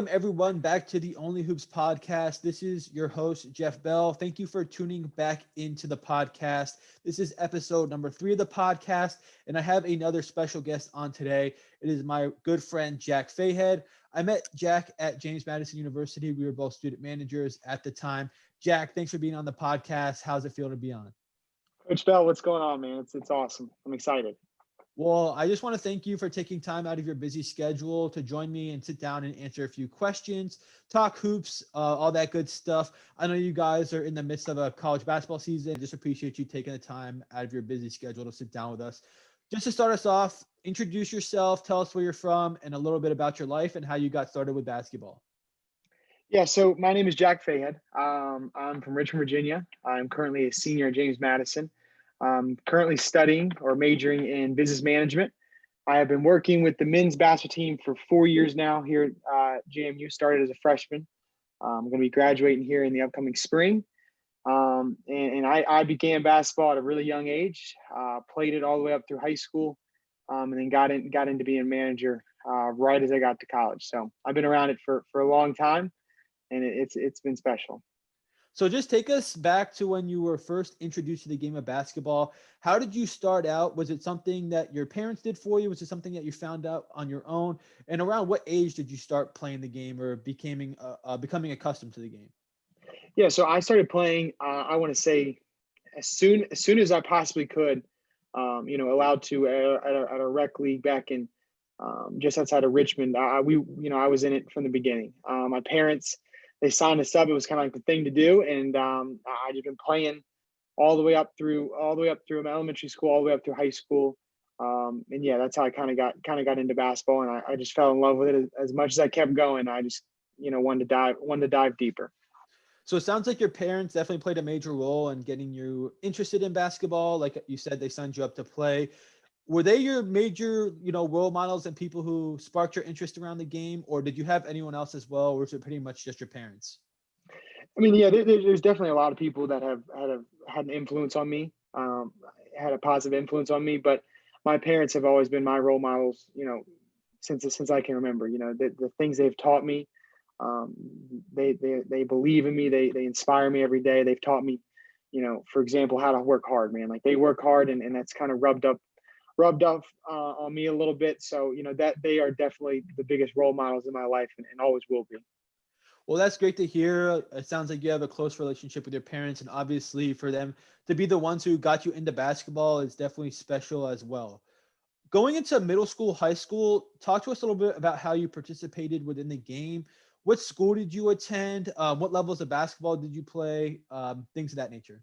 Welcome everyone back to the Only Hoops podcast. This is your host, Jeff Bell. Thank you for tuning back into the podcast. This is episode number 3 of the podcast, and I have another special guest on today. It is my good friend, Jack Fahed. I met Jack at James Madison University. We were both student managers at the time. Jack, thanks for being on the podcast. How's it feel to be on? Coach Bell, what's going on, man? It's awesome. I'm excited. Well, I just want to thank you for taking time out of your busy schedule to join me and sit down and answer a few questions, talk hoops, all that good stuff. I know you guys are in the midst of a college basketball season. Just appreciate you taking the time out of your busy schedule to sit down with us. Just to start us off, introduce yourself, tell us where you're from, and a little bit about your life and how you got started with basketball. Yeah, so my name is Jack Fahed. I'm from Richmond, Virginia. I'm currently a senior at James Madison. I'm currently studying or majoring in business management. I have been working with the men's basketball team for 4 years now here at JMU. Started as a freshman. I'm going to be graduating here in the upcoming spring. I began basketball at a really young age, played it all the way up through high school, and then got into being a manager right as I got to college. So I've been around it for a long time, and it's been special. So just take us back to when you were first introduced to the game of basketball. How did you start out? Was it something that your parents did for you? Was it something that you found out on your own? And around what age did you start playing the game or becoming accustomed to the game? Yeah, so I started playing. I want to say as soon as I possibly could. Allowed to at a rec league back in just outside of Richmond. I was in it from the beginning. My parents, they signed us up. It was kind of like the thing to do, and I just been playing all the way up through my elementary school, all the way up through high school. And yeah, that's how I kind of got into basketball, and I just fell in love with it as much as I kept going. I just wanted to dive deeper. So it sounds like your parents definitely played a major role in getting you interested in basketball. Like you said, they signed you up to play. Were they your major, role models and people who sparked your interest around the game, or did you have anyone else as well, or was it pretty much just your parents? I mean, yeah, there's definitely a lot of people that have had an influence on me, had a positive influence on me. But my parents have always been my role models, since I can remember. The things they've taught me, they believe in me. They inspire me every day. They've taught me, for example, how to work hard, man. Like they work hard, and that's kind of rubbed off on me a little bit. So, that they are definitely the biggest role models in my life, and always will be. Well, that's great to hear. It sounds like you have a close relationship with your parents, and obviously for them to be the ones who got you into basketball is definitely special as well. Going into middle school, high school, talk to us a little bit about how you participated within the game. What school did you attend? What levels of basketball did you play? Things of that nature.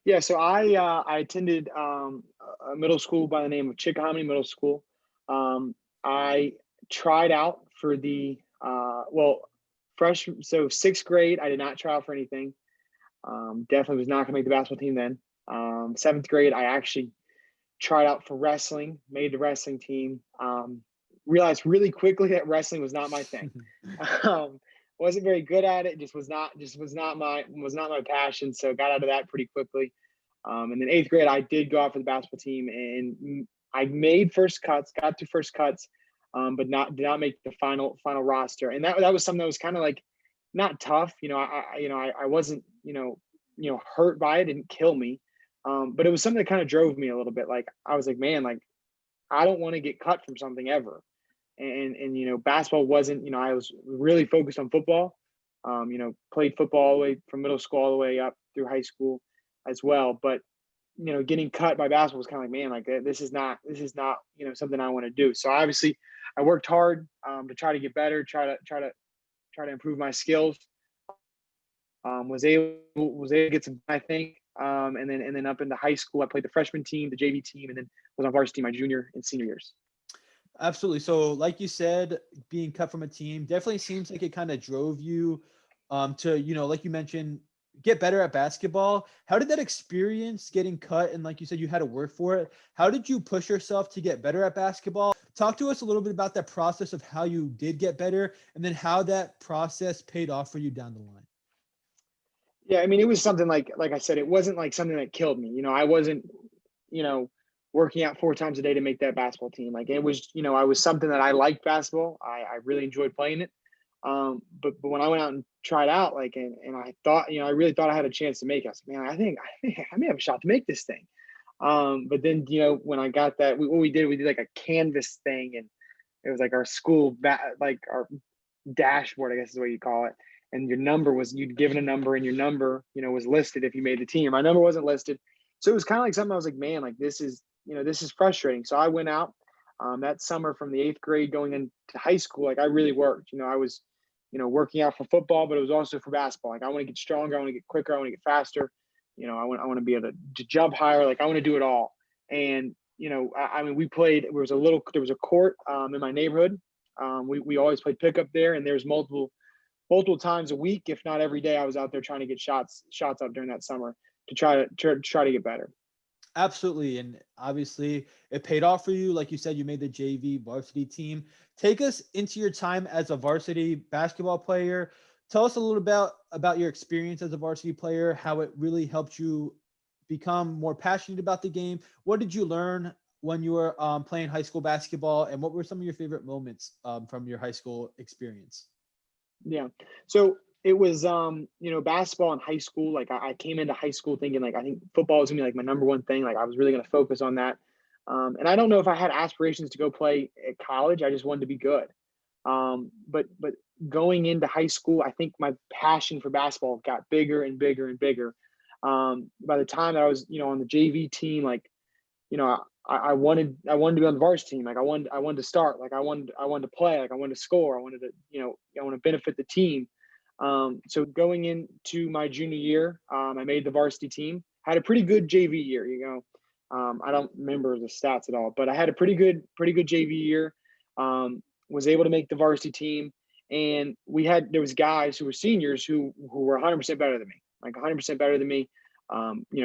Yeah, so I attended a middle school by the name of Chickahominy Middle School. I tried out for the freshman, so sixth grade. I did not try out for anything. Definitely was not going to make the basketball team then. Seventh grade, I actually tried out for wrestling, made the wrestling team. Realized really quickly that wrestling was not my thing. Wasn't very good at it. Just was not my passion. So got out of that pretty quickly. And then eighth grade, I did go out for the basketball team, and I made first cuts, got to first cuts, but did not make the final roster. And that was something that was kind of like not tough. I wasn't hurt by it. It didn't kill me, but it was something that kind of drove me a little bit. Like I was like, man, like I don't want to get cut from something ever. And basketball wasn't, I was really focused on football. Played football all the way from middle school all the way up through high school as well. But getting cut by basketball was kind of like, man, like this is not something I want to do. So obviously, I worked hard to try to get better, try to improve my skills. Was able to get some, I think, and then up into high school, I played the freshman team, the JV team, and then was on varsity my junior and senior years. Absolutely. So like you said, being cut from a team definitely seems like it kind of drove you to, like you mentioned, get better at basketball. How did that experience getting cut? And like you said, you had to work for it. How did you push yourself to get better at basketball? Talk to us a little bit about that process of how you did get better and then how that process paid off for you down the line. Yeah, I mean, it was something like I said, it wasn't like something that killed me. I wasn't, working out 4 times a day to make that basketball team. Like it was, I was something that I liked basketball. I really enjoyed playing it. But when I went out and tried out, like, and I thought, I really thought I had a chance to make it. I was like, man, I think I may have a shot to make this thing. But then, when I got that, what we did like a canvas thing, and it was like our school, like our dashboard, I guess is what you call it. And your number was, you'd given a number, and your number, was listed if you made the team. My number wasn't listed. So it was kind of like something I was like, man, like this is frustrating. So I went out that summer from the 8th grade going into high school. Like I really worked, I was, working out for football, but it was also for basketball. Like I want to get stronger. I want to get quicker. I want to get faster. I want to be able to jump higher. Like I want to do it all. And, I mean, we played, there was a court in my neighborhood. We always played pickup there, and there's multiple times a week, if not every day, I was out there trying to get shots up during that summer to try to get better. Absolutely. And obviously it paid off for you. Like you said, you made the JV varsity team. Take us into your time as a varsity basketball player. Tell us a little about your experience as a varsity player, how it really helped you become more passionate about the game. What did you learn when you were playing high school basketball, and what were some of your favorite moments from your high school experience? Yeah. So it was, basketball in high school. Like I came into high school thinking like, I think football was gonna be like my number one thing. Like I was really gonna focus on that. And I don't know if I had aspirations to go play at college. I just wanted to be good. But going into high school, I think my passion for basketball got bigger and bigger and bigger. By the time that I was, on the JV team, like, I wanted to be on the varsity team. Like I wanted to start. Like I wanted to play. Like I wanted to score. I wanted to, I want to benefit the team. So going into my junior year, I made the varsity team. Had a pretty good JV year. I don't remember the stats at all, but I had a pretty good JV year. Was able to make the varsity team, and there was guys who were seniors who were 100% better than me, like 100% better than me.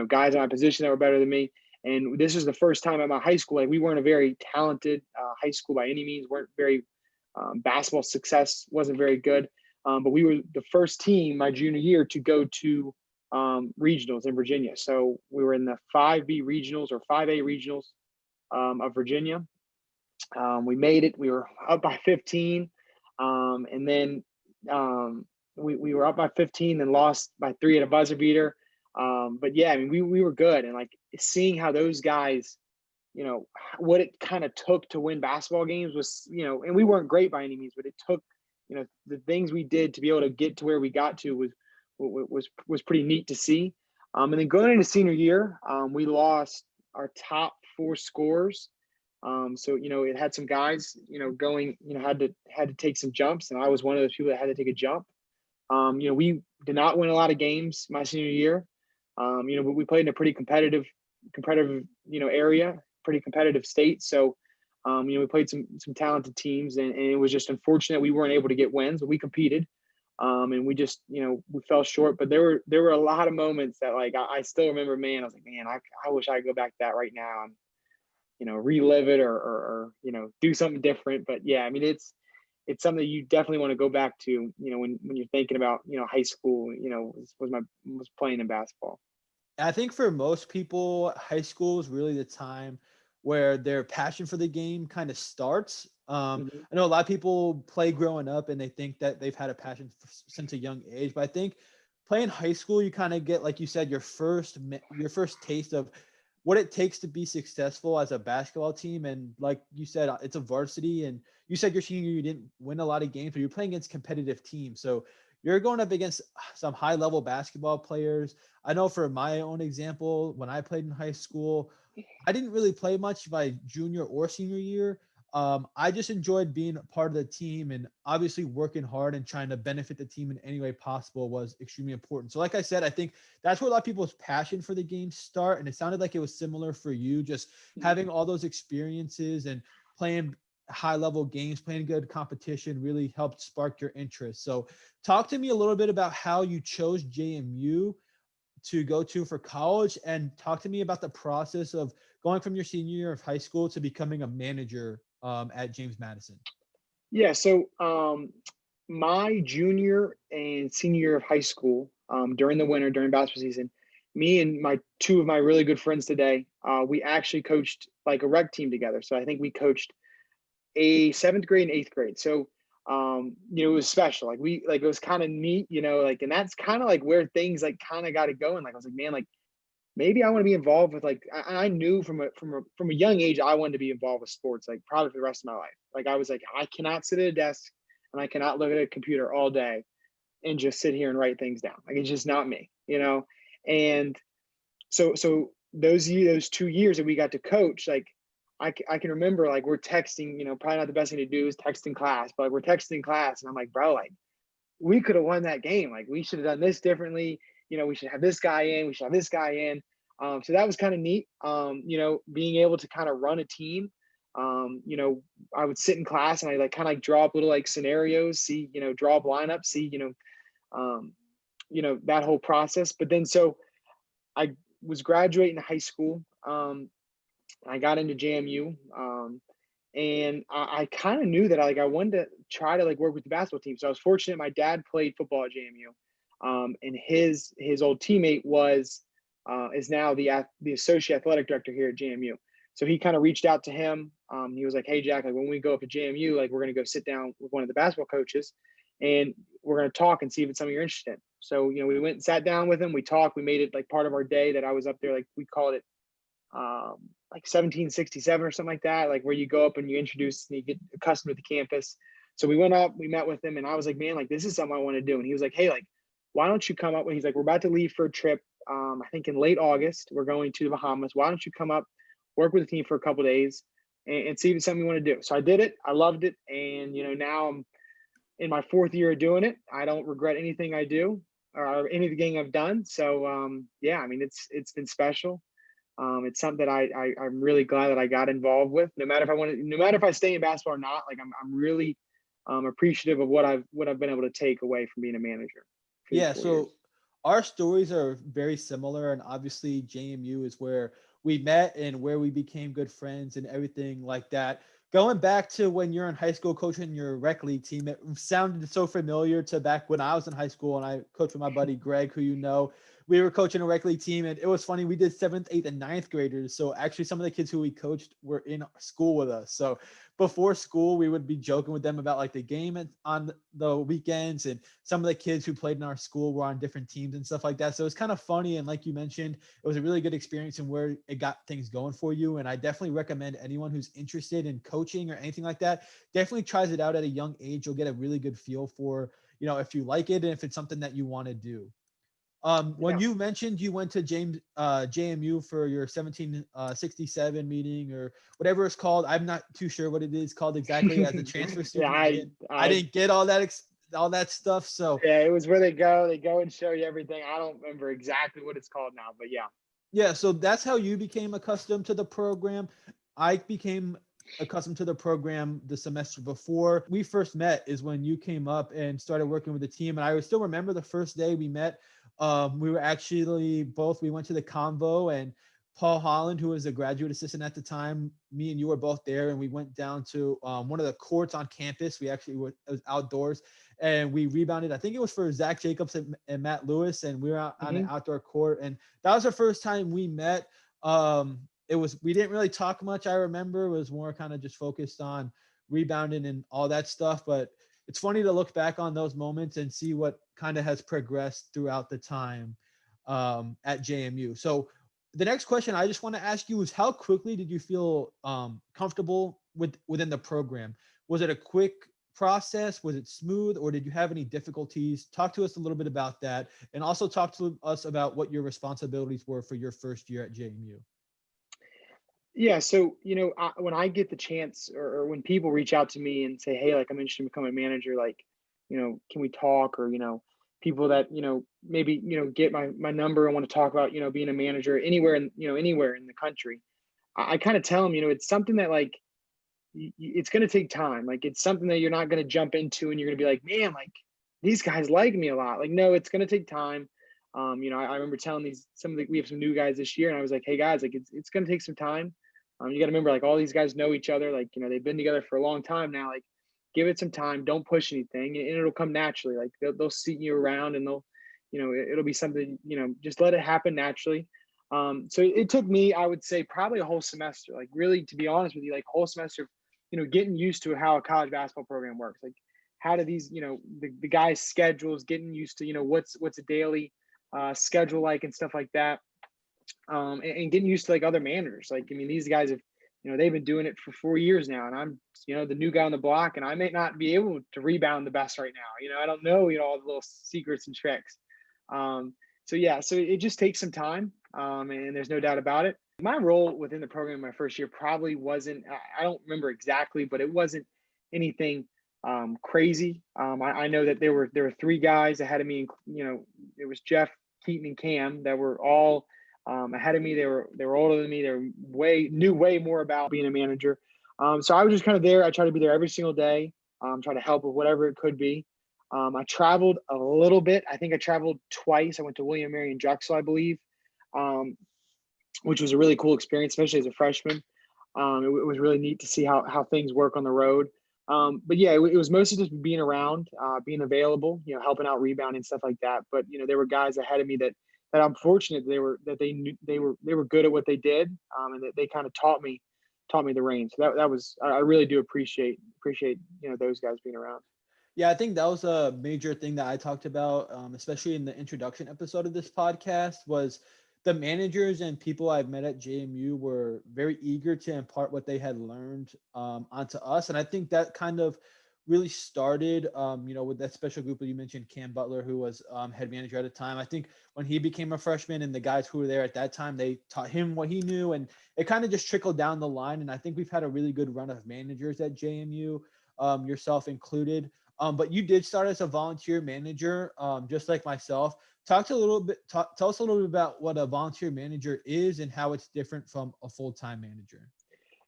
Guys in my position that were better than me. And this was the first time at my high school. Like we weren't a very talented high school by any means. Weren't very basketball success wasn't very good. But we were the first team my junior year to go to regionals in Virginia. So we were in the 5B regionals or 5A regionals of Virginia. We made it. We were up by 15, and then we were up by 15 and lost by 3 at a buzzer beater. But yeah, I mean, we were good, and like seeing how those guys, what it kind of took to win basketball games was, and we weren't great by any means, but it took, the things we did to be able to get to where we got to was pretty neat to see. And then going into senior year, we lost our top 4 scorers. So it had some guys, going, had to take some jumps, and I was one of those people that had to take a jump. We did not win a lot of games my senior year. But we played in a pretty competitive, area, pretty competitive state. So, we played some talented teams, and it was just unfortunate we weren't able to get wins, but we competed. And we just, we fell short. But there were a lot of moments that, like, I still remember, man, I was like, man, I wish I could go back to that right now and, relive it or do something different. But yeah, I mean, it's something you definitely want to go back to, when you're thinking about, high school, was playing in basketball. I think for most people, high school is really the time where their passion for the game kind of starts. Mm-hmm. I know a lot of people play growing up and they think that they've had a passion since a young age, but I think playing high school, you kind of get, like you said, your first taste of what it takes to be successful as a basketball team. And like you said, it's a varsity, and you said your senior year, you didn't win a lot of games, but you're playing against competitive teams. So you're going up against some high level basketball players. I know for my own example, when I played in high school, I didn't really play much my junior or senior year. I just enjoyed being a part of the team, and obviously working hard and trying to benefit the team in any way possible was extremely important. So like I said, I think that's where a lot of people's passion for the game start. And it sounded like it was similar for you, just having all those experiences and playing high level games, playing good competition really helped spark your interest. So talk to me a little bit about how you chose JMU to go to for college, and talk to me about the process of going from your senior year of high school to becoming a manager at James Madison. Yeah. So my junior and senior year of high school, during the winter, during basketball season, me and my 2 of my really good friends today, we actually coached like a rec team together. So I think we coached a 7th grade and 8th grade. So It was special. It was kind of neat, and that's kind of like where things like kind of got it going. Like I was like, man, like maybe I want to be involved with like I knew from a young age I wanted to be involved with sports, like probably for the rest of my life. Like I was like, I cannot sit at a desk and I cannot look at a computer all day and just sit here and write things down. Like it's just not me. And so those 2 years that we got to coach, like I can remember like we're texting, probably not the best thing to do is text in class, but we're texting class and I'm like, bro, like we could have won that game. Like we should have done this differently. We should have this guy in, we should have this guy in. So that was kind of neat. Being able to kind of run a team. I would sit in class and I like kind of like draw up little like scenarios, see, draw up lineups, see, that whole process. But then so I was graduating high school. I got into JMU. And I kind of knew that I wanted to try to like work with the basketball team. So I was fortunate. My dad played football at JMU, and his old teammate is now the associate athletic director here at JMU. So he kind of reached out to him. He was like, "Hey Jack, like when we go up to JMU, like we're gonna go sit down with one of the basketball coaches, and we're gonna talk and see if it's something you're interested in." So we went and sat down with him. We talked. We made it like part of our day that I was up there. Like we called it like 1767 or something like that, like where you go up and you introduce and you get accustomed to the campus. So we went up, we met with him, and I was like, man, like this is something I want to do. And he was like, hey, like, why don't you come up? He's like, we're about to leave for a trip. I think in late August, we're going to the Bahamas. Why don't you come up, work with the team for a couple of days and see if it's something you want to do? So I did it. I loved it. And, now I'm in my 4th year of doing it. I don't regret anything I do or anything I've done. So, yeah, I mean, it's been special. It's something that I'm really glad that I got involved with. No matter if I stay in basketball or not, like I'm really appreciative of what I've been able to take away from being a manager for these Yeah, 4 years. so our stories are very similar, and obviously JMU is where we met and where we became good friends and everything like that. Going back to when you're in high school coaching your rec league team, it sounded so familiar to back when I was in high school and I coached with my buddy Greg, who we were coaching a rec league team, and it was funny. We did 7th, 8th, and 9th graders. So actually, some of the kids who we coached were in school with us. So before school, we would be joking with them about like the game on the weekends, and some of the kids who played in our school were on different teams and stuff like that. So it's kind of funny. And like you mentioned, it was a really good experience and where it got things going for you. And I definitely recommend anyone who's interested in coaching or anything like that, definitely tries it out at a young age. You'll get a really good feel for, if you like it and if it's something that you want to do. When Yeah. you mentioned you went to JMU for your 1767 meeting or whatever it's called, I'm not too sure what it is called exactly as a transfer Yeah, student. I didn't get all that stuff. So yeah, it was where they go and show you everything. I don't remember exactly what it's called now, but yeah. yeah, so that's how you became accustomed to the program. I became accustomed to the program the semester before we first met is when you came up and started working with the team. And I still remember the first day we met. We were actually we went to the convo, and Paul Holland, who was a graduate assistant at the time, me and you were both there, and we went down to one of the courts on campus. It was outdoors, and we rebounded. I think it was for Zach Jacobs and Matt Lewis, and we were out on an outdoor court, and that was the first time we met. We didn't really talk much. I remember it was more kind of just focused on rebounding and all that stuff, but it's funny to look back on those moments and see what kind of has progressed throughout the time at JMU. So the next question I just want to ask you is, how quickly did you feel comfortable within the program? Was it a quick process? Was it smooth, or did you have any difficulties? Talk to us a little bit about that, and also talk to us about what your responsibilities were for your first year at JMU. Yeah, so when I get the chance, or when people reach out to me and say, "Hey, like I'm interested in becoming a manager, like, can we talk?" Or people that maybe get my number and want to talk about being a manager anywhere in the country. I kind of tell them, it's something that like it's going to take time. Like it's something that you're not going to jump into and you're going to be like, man, like these guys like me a lot. Like no, it's going to take time. I remember telling we have some new guys this year, and I was like, hey guys, like it's going to take some time. You got to remember, like all these guys know each other. Like they've been together for a long time now. Like give it some time. Don't push anything, and it'll come naturally. Like they'll see you around, and it'll be something. Just let it happen naturally. So it took me, I would say, probably a whole semester. Like really, to be honest with you, like a whole semester. Getting used to how a college basketball program works. Like how do these, the guys' schedules, getting used to, what's a daily schedule like and stuff like that. And getting used to like other managers. Like, I mean, these guys have, they've been doing it for 4 years now, and I'm, the new guy on the block, and I may not be able to rebound the best right now. I don't know, all the little secrets and tricks. So yeah, so it just takes some time, and there's no doubt about it. My role within the program my first year probably wasn't, I don't remember exactly, but it wasn't anything crazy. I know that there were 3 guys ahead of me. It was Jeff, Keaton, and Cam that were all ahead of me. They were older than me. They knew way more about being a manager. So I was just kind of there. I tried to be there every single day. Try to help with whatever it could be. I traveled a little bit. I think I traveled twice. I went to William Mary and Drexel, I believe, which was a really cool experience, especially as a freshman. It was really neat to see how things work on the road. But yeah, it was mostly just being around, being available, helping out, rebounding, stuff like that. But there were guys ahead of me that I'm fortunate they were good at what they did, and that they kind of taught me the reins. So that was, I really do appreciate those guys being around. Yeah, I think that was a major thing that I talked about, especially in the introduction episode of this podcast, was the managers and people I've met at JMU were very eager to impart what they had learned onto us. And I think that kind of really started, with that special group that you mentioned, Cam Butler, who was head manager at the time. I think when he became a freshman and the guys who were there at that time, they taught him what he knew, and it kind of just trickled down the line. And I think we've had a really good run of managers at JMU, yourself included. But you did start as a volunteer manager, just like myself. Tell us a little bit about what a volunteer manager is and how it's different from a full-time manager.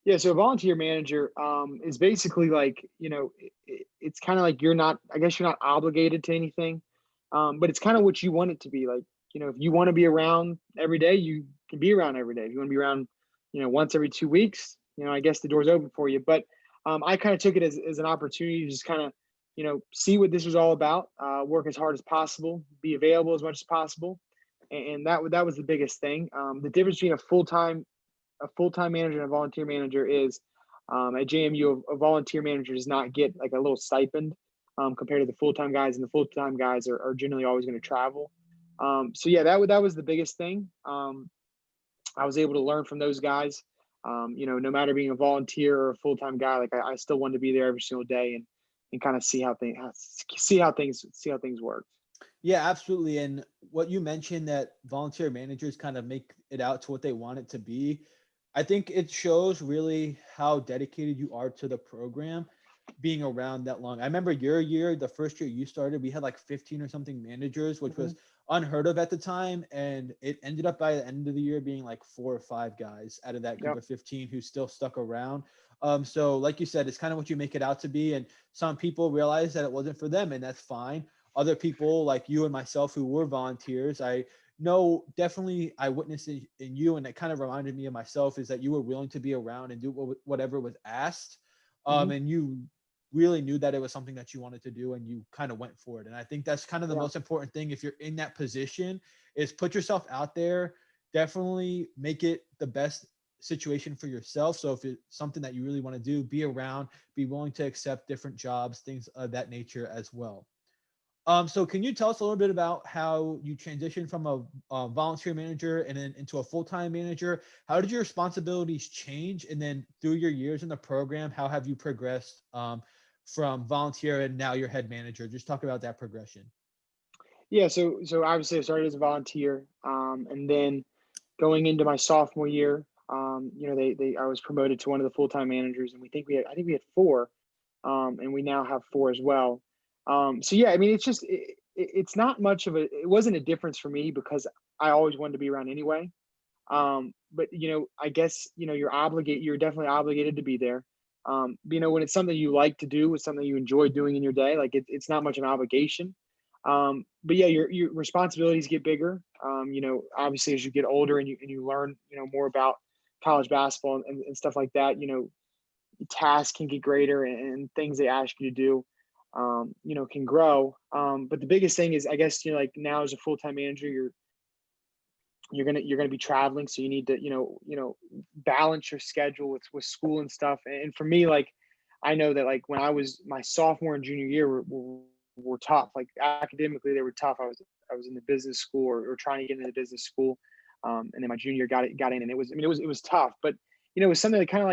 Yeah, so a volunteer manager is basically like, it's kind of like you're not obligated to anything, but it's kind of what you want it to be. Like, if you want to be around every day, you can be around every day. If you want to be around, once every 2 weeks, I guess the door's open for you. But I kind of took it as an opportunity to just kind of, see what this was all about, work as hard as possible, be available as much as possible. And that was the biggest thing. The difference between a full-time manager and a volunteer manager is, at JMU, a volunteer manager does not get like a little stipend compared to the full-time guys, and the full-time guys are generally always going to travel. So yeah, that was the biggest thing. I was able to learn from those guys. No matter being a volunteer or a full-time guy, like I still wanted to be there every single day and kind of see how things work. Yeah, absolutely. And what you mentioned, that volunteer managers kind of make it out to what they want it to be, I think it shows really how dedicated you are to the program being around that long. I remember your year, the first year you started, we had like 15 or something managers, which was unheard of at the time. And it ended up by the end of the year being like 4 or 5 guys out of that group of 15 who still stuck around. So like you said, it's kind of what you make it out to be. And some people realize that it wasn't for them, and that's fine. Other people like you and myself who were volunteers, I know definitely I witnessed it in you, and it kind of reminded me of myself, is that you were willing to be around and do whatever was asked. And you really knew that it was something that you wanted to do, and you kind of went for it. And I think that's kind of the most important thing if you're in that position, is put yourself out there, definitely make it the best situation for yourself. So if it's something that you really want to do, be around, be willing to accept different jobs, things of that nature as well. So can you tell us a little bit about how you transitioned from a volunteer manager and then into a full-time manager? How did your responsibilities change? And then through your years in the program, how have you progressed from volunteer and now you're head manager? Just talk about that progression. Yeah, so obviously I started as a volunteer, and then going into my sophomore year, I was promoted to one of the full-time managers, and I think we had 4, and we now have 4 as well. So yeah, I mean, it's just it's not much of it wasn't a difference for me because I always wanted to be around anyway. But I guess you're definitely obligated to be there. When it's something you like to do, it's something you enjoy doing in your day, like it's not much of an obligation. But yeah, your responsibilities get bigger. Obviously as you get older and you learn, more about college basketball and stuff like that, tasks can get greater, and things they ask you to do, can grow. But the biggest thing is, I guess, like now as a full-time manager, you're gonna be traveling, so you need to, balance your schedule with school and stuff. And for me, like, I know that like when I was my sophomore and junior year were tough. Like academically, they were tough. I was in the business school or trying to get into the business school, and then my junior year got in, and it was, I mean, it was tough, but it was something that kind of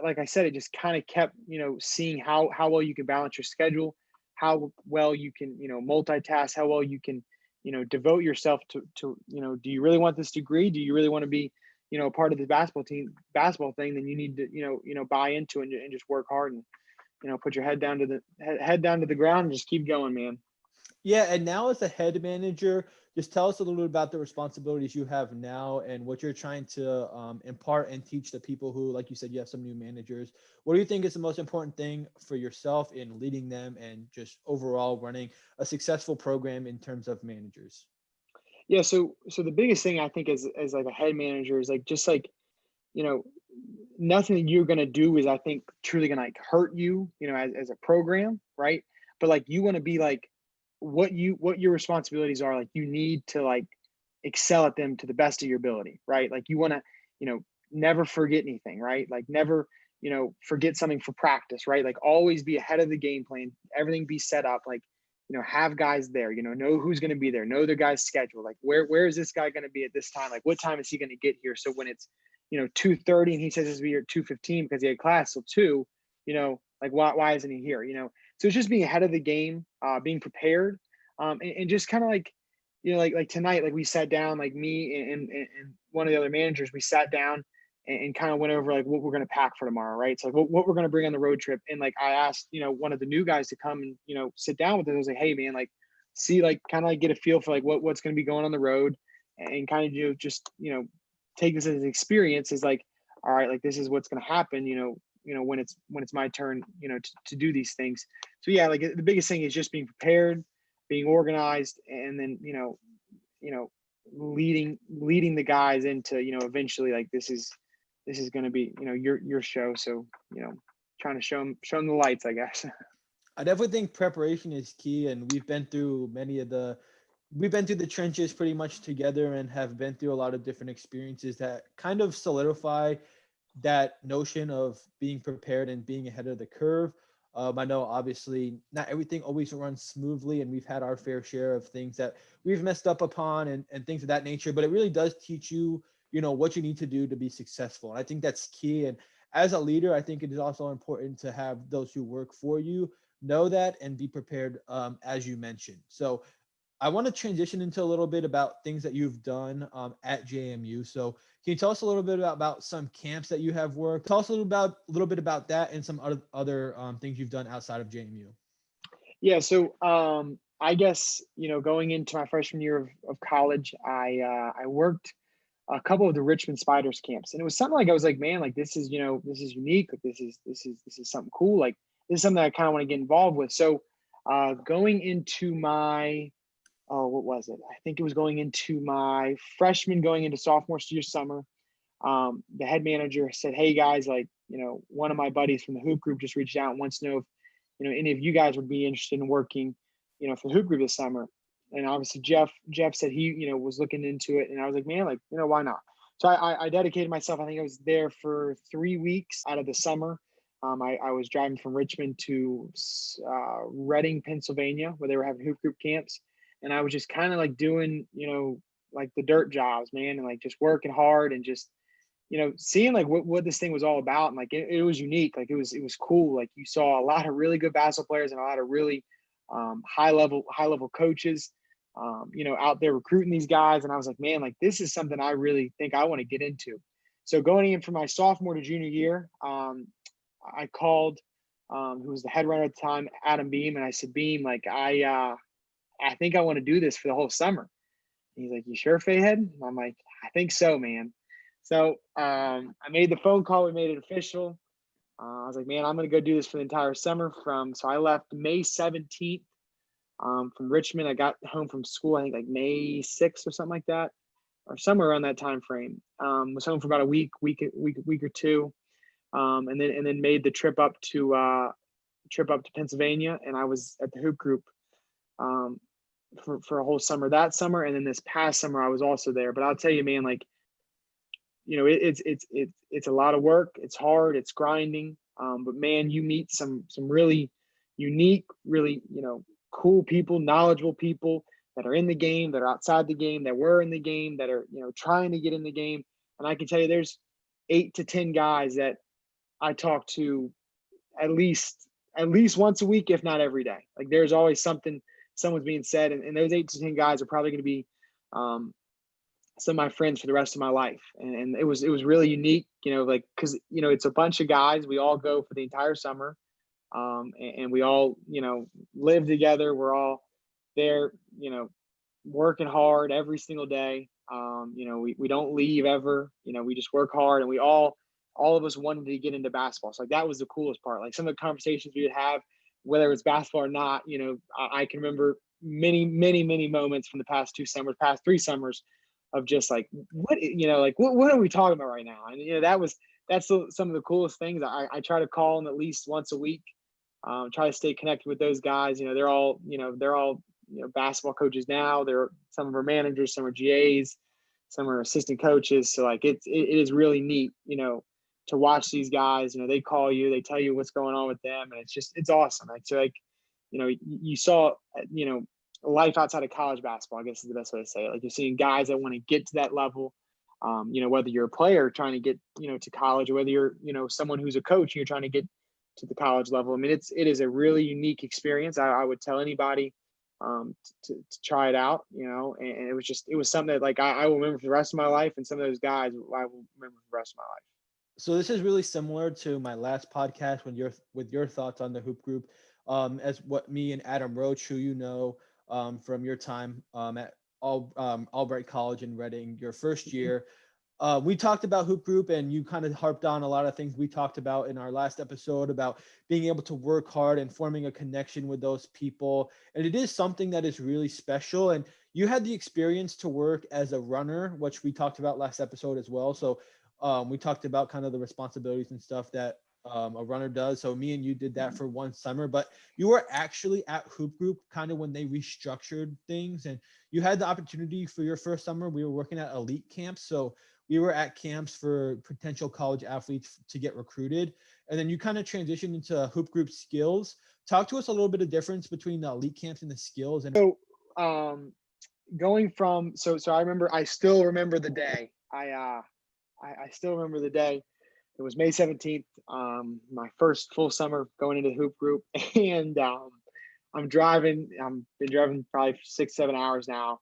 like I said, it just kind of kept seeing how well you can balance your schedule, how well you can multitask, how well you can devote yourself to do you really want this degree? Do you really want to be a part of the basketball thing? Then you need to buy into it and just work hard and put your head down to the ground and just keep going, man. Yeah, and now as a head manager, just tell us a little bit about the responsibilities you have now and what you're trying to impart and teach the people who, like you said, you have some new managers. What do you think is the most important thing for yourself in leading them and just overall running a successful program in terms of managers? Yeah, so the biggest thing I think as like a head manager is like just like you know nothing that you're gonna do is I think truly gonna like hurt you, as a program, right? But like you want to be like what your responsibilities are. Like you need to like excel at them to the best of your ability, right? Like you want to, never forget anything, right? Like never, forget something for practice, right? Like always be ahead of the game plan, everything be set up, like, have guys there, know who's going to be there, know their guy's schedule, like where is this guy going to be at this time? Like what time is he going to get here? So when it's, 2:30 and he says he's be here at 2:15 because he had class till 2, like why isn't he here? So it's just being ahead of the game, being prepared, and just kind of like, like tonight, like we sat down, like me and one of the other managers, we sat down and kind of went over like what we're going to pack for tomorrow, right? So like what we're going to bring on the road trip. And like I asked, one of the new guys to come and, sit down with us. I was like, hey man, like see, like kind of like get a feel for like what's going to be going on the road and kind of just, take this as an experience is like, all right, like this is what's going to happen, when it's my turn, to do these things. So yeah, like the biggest thing is just being prepared, being organized, and then leading the guys into eventually like this is going to be your show. So trying to show them the lights, I guess. I definitely think preparation is key, and we've been through the trenches pretty much together and have been through a lot of different experiences that kind of solidify that notion of being prepared and being ahead of the curve. I know obviously not everything always runs smoothly, and we've had our fair share of things that we've messed up upon and things of that nature, but it really does teach you, what you need to do to be successful. And I think that's key. And as a leader, I think it is also important to have those who work for you know that and be prepared, as you mentioned. So I want to transition into a little bit about things that you've done at JMU. So can you tell us a little bit about some camps that you have worked? Tell us a little bit about that and some other things you've done outside of JMU. Yeah, so I guess going into my freshman year of college, I worked a couple of the Richmond Spiders camps, and it was something like I was like, man, like this is unique, like this is something cool, like this is something I kind of want to get involved with. So going into my what was it? I think it was going into my freshman, going into sophomore year summer. The head manager said, "Hey guys, like one of my buddies from the hoop group just reached out and wants to know if any of you guys would be interested in working, for the hoop group this summer." And obviously Jeff said he was looking into it, and I was like, man, like why not? So I dedicated myself. I think I was there for 3 weeks out of the summer. I was driving from Richmond to Reading, Pennsylvania, where they were having hoop group camps, and I was just kind of like doing like the dirt jobs, man, and like just working hard and just seeing like what this thing was all about. And like it was unique. Like it was cool. Like you saw a lot of really good basketball players and a lot of really high level coaches, out there recruiting these guys. And I was like, man, like this is something I really think I want to get into. So going in for my sophomore to junior year, I called who was the head runner at the time, Adam Beam, and I said, Beam, like I think I want to do this for the whole summer. And he's like, you sure, Fahed? And I'm like, I think so, man. So I made the phone call. We made it official. I was like, man, I'm going to go do this for the entire summer. So I left May 17th from Richmond. I got home from school, I think like May 6th or something like that, or somewhere around that time frame. Was home for about a week or two, and then made the trip up to Pennsylvania. And I was at the hoop group for a whole summer that summer, and then this past summer I was also there. But I'll tell you, man, like it's a lot of work. It's hard. It's grinding. But man, you meet some really unique, really, cool people, knowledgeable people that are in the game, that are outside the game, that were in the game, that are, trying to get in the game. And I can tell you there's 8 to 10 guys that I talk to at least once a week, if not every day. Like there's always someone's being said, and those 8 to 10 guys are probably going to be some of my friends for the rest of my life. And it was really unique, like, cause it's a bunch of guys. We all go for the entire summer. And we all, live together. We're all there, working hard every single day. We don't leave ever, we just work hard, and we all of us wanted to get into basketball. So like, that was the coolest part. Like some of the conversations we would have, whether it's basketball or not, I can remember many moments from the past 3 summers of just like, what are we talking about right now? And, that's some of the coolest things. I try to call them at least once a week. Try to stay connected with those guys. They're all basketball coaches now. They're some of our managers, some are GAs, some are assistant coaches. So like it is really neat, to watch these guys. They call you, they tell you what's going on with them, and it's awesome. Like, so like, you saw, life outside of college basketball, I guess is the best way to say it. Like you're seeing guys that want to get to that level. Whether you're a player trying to get, to college, or whether you're, someone who's a coach and you're trying to get to the college level. I mean, it is a really unique experience. I would tell anybody to try it out, and it was something that like I will remember for the rest of my life, and some of those guys I will remember for the rest of my life. So this is really similar to my last podcast with your thoughts on the hoop group, as what me and Adam Roach, who from your time at Albright College in Reading, your first year. We talked about hoop group, and you kind of harped on a lot of things we talked about in our last episode about being able to work hard and forming a connection with those people. And it is something that is really special. And you had the experience to work as a runner, which we talked about last episode as well. So we talked about kind of the responsibilities and stuff that a runner does. So me and you did that for one summer, but you were actually at hoop group kind of when they restructured things, and you had the opportunity for your first summer. We were working at elite camps. So we were at camps for potential college athletes to get recruited. And then you kind of transitioned into hoop group skills. Talk to us a little bit of difference between the elite camps and the skills. And so going from, so I still remember the day. I still remember the day. It was May 17th, my first full summer going into the hoop group. And I've been driving probably 6-7 hours now.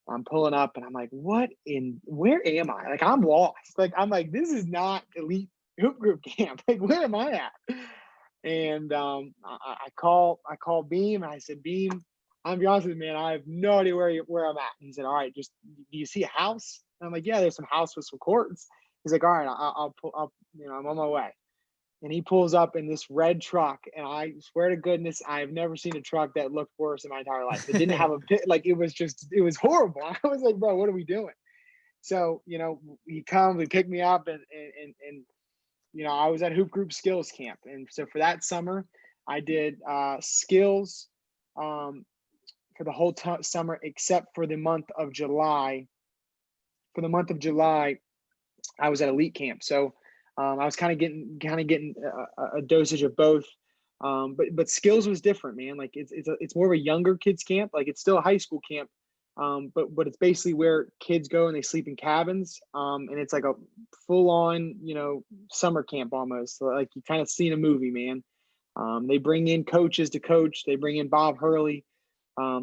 I'm pulling up and I'm like, where am I? Like, I'm lost. Like, I'm like, this is not elite hoop group camp. Like, where am I at? And I call Beam, and I said, Beam, I'm be honest with you, man, I have no idea where I'm at. And he said, all right, just, do you see a house? And I'm like, yeah, there's some house with some courts. He's like, all right, I'll I'm on my way. And he pulls up in this red truck, and I swear to goodness, I've never seen a truck that looked worse in my entire life. It didn't have a pit, like it was horrible. I was like, bro, what are we doing? So, he comes, he picked me up, and I was at hoop group skills camp. And so for that summer, I did skills for the whole summer, except for the month of July. For the month of July, I was at elite camp. So I was kind of getting a dosage of both. But skills was different, man. Like it's more of a younger kids camp. Like it's still a high school camp. But it's basically where kids go and they sleep in cabins. And it's like a full on, summer camp almost. So like you kind of see in a movie, man. They bring in coaches to coach. They bring in Bob Hurley.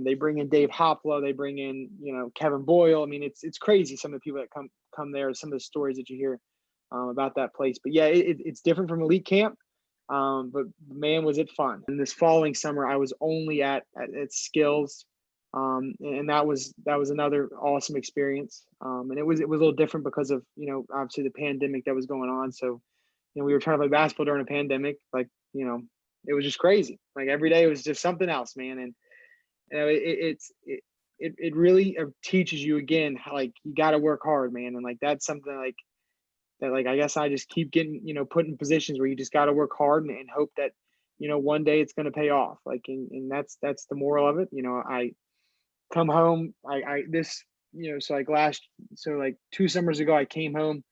They bring in Dave Hopla. They bring in, Kevin Boyle. I mean, it's crazy. Some of the people that come there, some of the stories that you hear about that place. But yeah, it's different from elite camp. But man, was it fun. And this following summer, I was only at skills. And that was another awesome experience. And it was a little different because of, obviously the pandemic that was going on. So, we were trying to play basketball during a pandemic. Like, it was just crazy. Like every day it was just something else, man. And it really teaches you again how, like, you got to work hard, man. And like that's something like that, like I guess I just keep getting put in positions where you just got to work hard and hope that one day it's going to pay off. Like and that's the moral of it. I come home, so like 2 summers ago I came home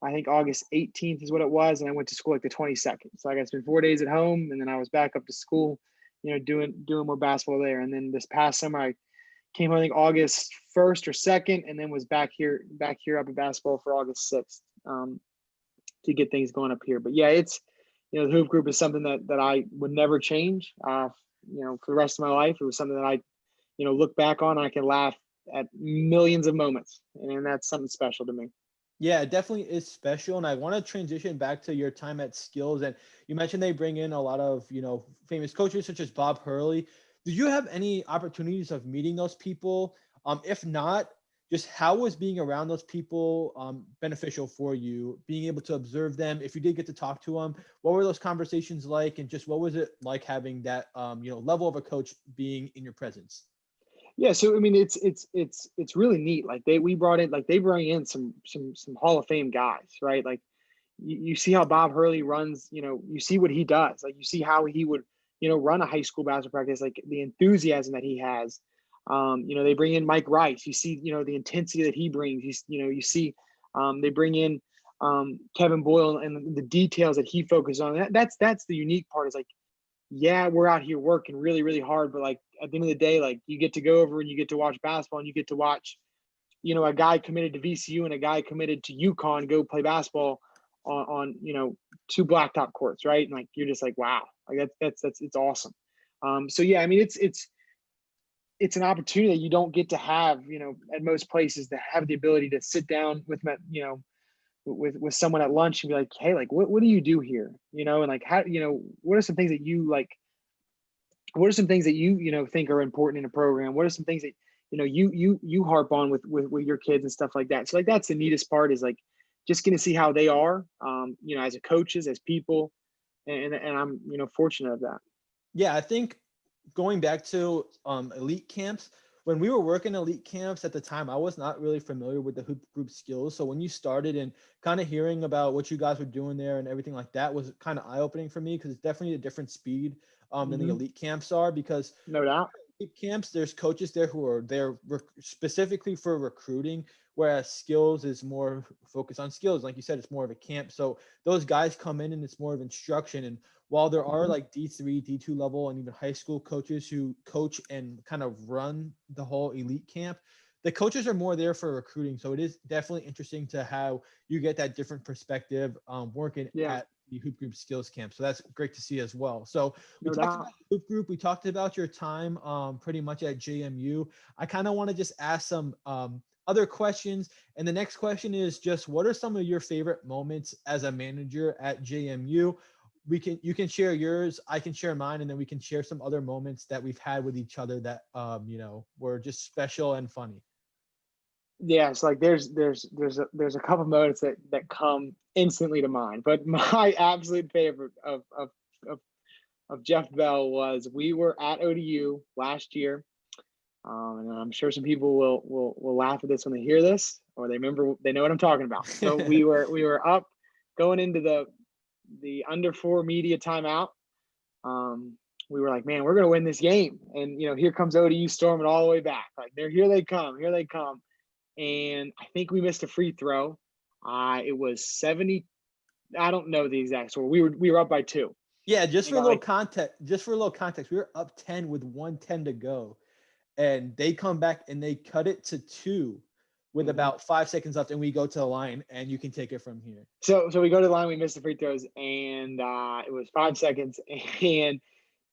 I think August 18th is what it was, and I went to school like the 22nd. So I got to spend 4 days at home, and then I was back up to school, doing more basketball there. And then this past summer, I came home I think August 1st or 2nd, and then was back here up at basketball for August 6th to get things going up here. But yeah, it's the hoop group is something that I would never change. For the rest of my life, it was something that I look back on. And I can laugh at millions of moments, and that's something special to me. Yeah, it definitely is special. And I want to transition back to your time at Skills. And you mentioned they bring in a lot of, famous coaches such as Bob Hurley. Did you have any opportunities of meeting those people? If not, just how was being around those people beneficial for you, being able to observe them? If you did get to talk to them, what were those conversations like? And just what was it like having that, level of a coach being in your presence? Yeah, so I mean, it's really neat. Like they bring in some Hall of Fame guys, right? Like you see how Bob Hurley runs. You see what he does. Like you see how he would run a high school basketball practice. Like the enthusiasm that he has. They bring in Mike Rice. You see the intensity that he brings. You see they bring in Kevin Boyle and the details that he focuses on. That's the unique part. Is like, yeah, we're out here working really, really hard, but like at the end of the day, like you get to go over and you get to watch basketball, and you get to watch, a guy committed to VCU and a guy committed to UConn go play basketball on two blacktop courts, right? And like you're just like, wow, like that's it's awesome. So yeah, I mean it's an opportunity that you don't get to have, at most places, to have the ability to sit down with someone at lunch and be like, hey, like what do you do here? And like how, what are some things that you like? What are some things that you think are important in a program? What are some things that you harp on with your kids and stuff like that? So like that's the neatest part, is like just getting to see how they are, as a coaches, as people, and I'm fortunate of that. Yeah, I think going back to elite camps, when we were working elite camps at the time, I was not really familiar with the hoop group skills. So when you started and kind of hearing about what you guys were doing there and everything like that was kind of eye-opening for me, because it's definitely a different speed than the elite camps are. Because No doubt. elite camps, there's coaches there who are there specifically for recruiting, whereas skills is more focused on skills. Like you said, it's more of a camp. So those guys come in and it's more of instruction. And while there are like D3, D2 level, and even high school coaches who coach and kind of run the whole elite camp, the coaches are more there for recruiting. So it is definitely interesting to how you get that different perspective working Yeah, at the hoop group skills camp. So that's great to see as well. So we no talked doubt. about the hoop group. We talked about your time pretty much at JMU. I kind of want to just ask some other questions. And the next question is just, what are some of your favorite moments as a manager at JMU? You can share yours, I can share mine, and then we can share some other moments that we've had with each other that were just special and funny. Yeah, it's like there's a couple moments that come instantly to mind, but my absolute favorite of of Jeff Bell was, we were at ODU last year, and I'm sure some people will laugh at this when they hear this, or they know what I'm talking about. So we were up going into the under 4 media timeout. We were like, man, we're gonna win this game, and here comes ODU storming all the way back. Like here they come, and I think we missed a free throw. It was 70. I don't know the exact score. We were up by 2. Yeah, And got like, just for a little context, we were up 10 with 1:10 to go, and they come back and they cut it to 2 with about 5 seconds left, and we go to the line, and you can take it from here. So we go to the line, we missed the free throws, and it was 5 seconds, and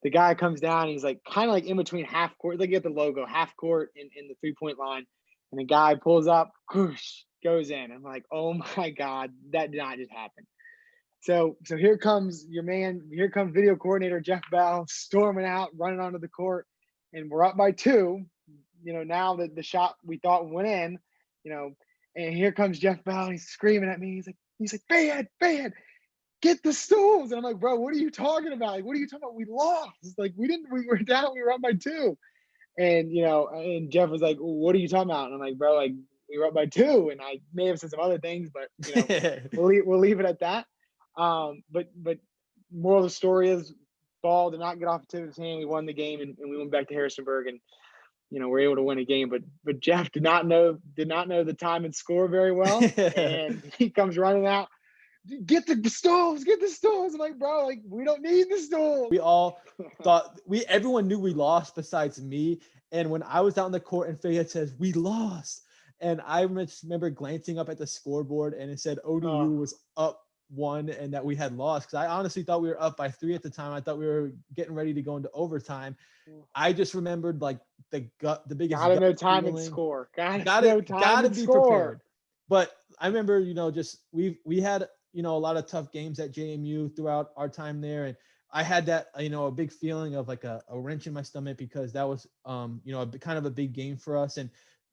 the guy comes down. He's like kind of like in between half court. Like, get the logo, half court in the 3-point line, and the guy pulls up, whoosh, goes in. I'm like, oh my god, that did not just happen. So here comes your man. Here comes video coordinator Jeff Bell storming out, running onto the court, and we're up by 2. Now that the shot we thought went in, and here comes Jeff Bell. He's screaming at me. He's like, Fahed, get the stools. And I'm like, bro, what are you talking about? Like, what are you talking about? We lost. Like, we were down. We were up by 2. And and Jeff was like, well, what are you talking about? And I'm like, bro, like we were up by 2. And I may have said some other things, but we'll leave it at that. But moral of the story is, ball did not get off the tip of his hand. We won the game, and we went back to Harrisonburg, and we're able to win a game. But Jeff did not know the time and score very well, and he comes running out. Get the stools, get the stools. I'm like, bro, like we don't need the stools. We all thought everyone knew we lost besides me. And when I was out in the court and Fahed says we lost, and I remember glancing up at the scoreboard and it said ODU was up 1 and that we had lost, because I honestly thought we were up by 3 at the time. I thought we were getting ready to go into overtime. I just remembered like the biggest. Gotta know time and score. Gotta be prepared. But I remember, just we had a lot of tough games at JMU throughout our time there, and I had that a big feeling of like a wrench in my stomach, because that was kind of a big game for us, and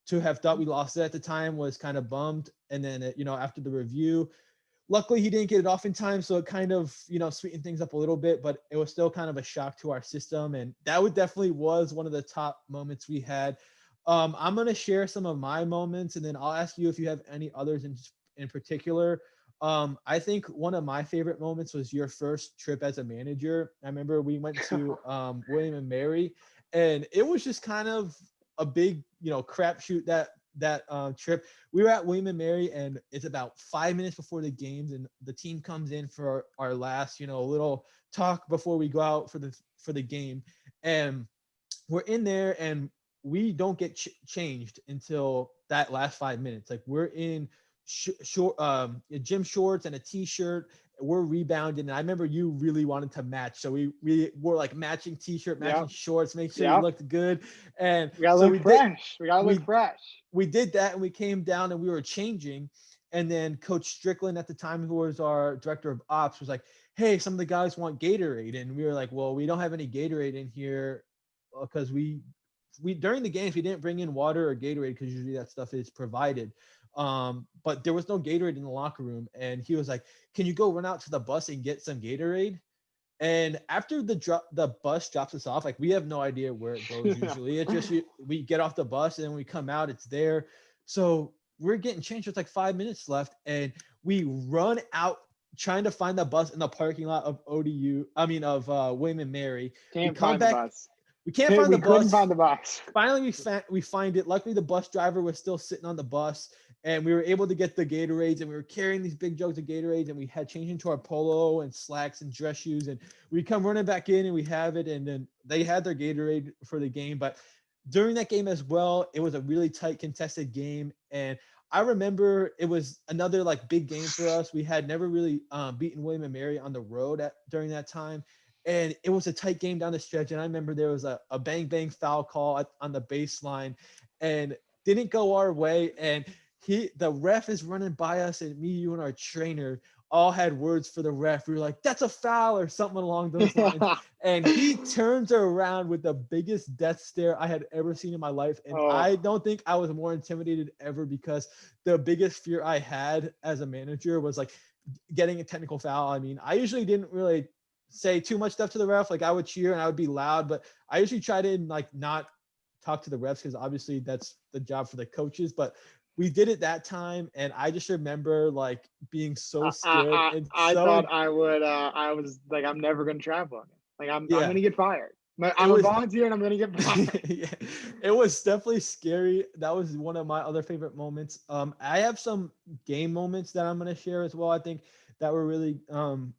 to have thought we lost it at the time was kind of bummed. And then after the review, luckily he didn't get it off in time, so it kind of sweetened things up a little bit, but it was still kind of a shock to our system, and that definitely was one of the top moments we had. I'm going to share some of my moments, and then I'll ask you if you have any others in particular. I think one of my favorite moments was your first trip as a manager. I remember we went to William and Mary, and it was just kind of a big, crapshoot that trip. We were at William and Mary, and it's about 5 minutes before the games, and the team comes in for our last, little talk before we go out for the game, and we're in there, and we don't get changed until that last 5 minutes. Like we're in gym shorts and a t-shirt. We're rebounding, and I remember you really wanted to match, so we wore like matching t-shirt, matching shorts, make sure we looked good, and we gotta look fresh. We did that, and we came down and we were changing, and then Coach Strickland at the time, who was our director of ops, was like, hey, some of the guys want Gatorade, and we were like, well, we don't have any Gatorade in here, because we during the games we didn't bring in water or Gatorade, because usually that stuff is provided. But there was no Gatorade in the locker room, and he was like, can you go run out to the bus and get some Gatorade? And after the bus drops us off, like we have no idea where it goes usually. It's just we get off the bus, and then we come out, it's there. So we're getting changed. There's like 5 minutes left, and we run out trying to find the bus in the parking lot of William and Mary. Can't find the bus. We can't find the bus. Couldn't find the bus. Finally, we find it. Luckily, the bus driver was still sitting on the bus, and we were able to get the Gatorades, and we were carrying these big jugs of Gatorades, and we had changed into our polo and slacks and dress shoes, and we come running back in, and we have it, and then they had their Gatorade for the game. But during that game as well, it was a really tight, contested game, and I remember it was another like big game for us. We had never really beaten William and Mary on the road during that time. And it was a tight game down the stretch. And I remember there was a bang foul call on the baseline, and didn't go our way. And the ref is running by us, and me, you, and our trainer all had words for the ref. We were like, that's a foul or something along those lines. And he turns around with the biggest death stare I had ever seen in my life. And I don't think I was more intimidated ever, because the biggest fear I had as a manager was like getting a technical foul. I mean, I usually didn't really say too much stuff to the ref. Like I would cheer and I would be loud, but I usually try to like not talk to the refs, because obviously that's the job for the coaches. But we did it that time, and I just remember like being so scared. I thought I would. I was like, I'm never going to travel again. Like I'm going to get fired. I'm a volunteer, and I'm going to get fired. Yeah, it was definitely scary. That was one of my other favorite moments. I have some game moments that I'm going to share as well. I think that were really